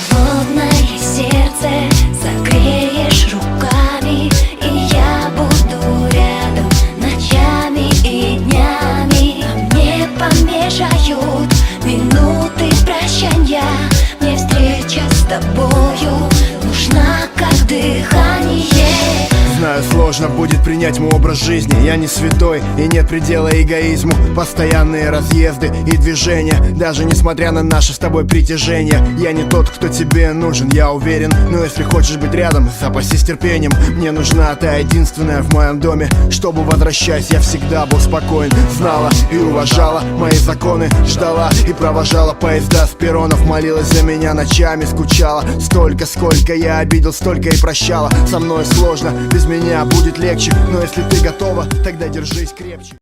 Холодное сердце согреешь руками, и я буду рядом ночами и днями. Мне помешают минуты прощанья, мне встреча с тобою нужна как дыхание. Знаю, сложно будет принять мой образ жизни. Я не святой и нет предела эгоизму. Постоянные разъезды и движения, даже несмотря на наше с тобой притяжение. Я не тот, кто тебе нужен, я уверен. Но если хочешь быть рядом, запасись терпением. Мне нужна та единственная в моем доме, чтобы, возвращаясь, я всегда был спокоен. Знала и уважала мои законы, ждала и провожала поезда с перронов. Молилась за меня ночами, скучала. Столько, сколько я обидел, столько и прощала. Со мной сложно, без меня будет легче. Но если ты готова, тогда держись крепче.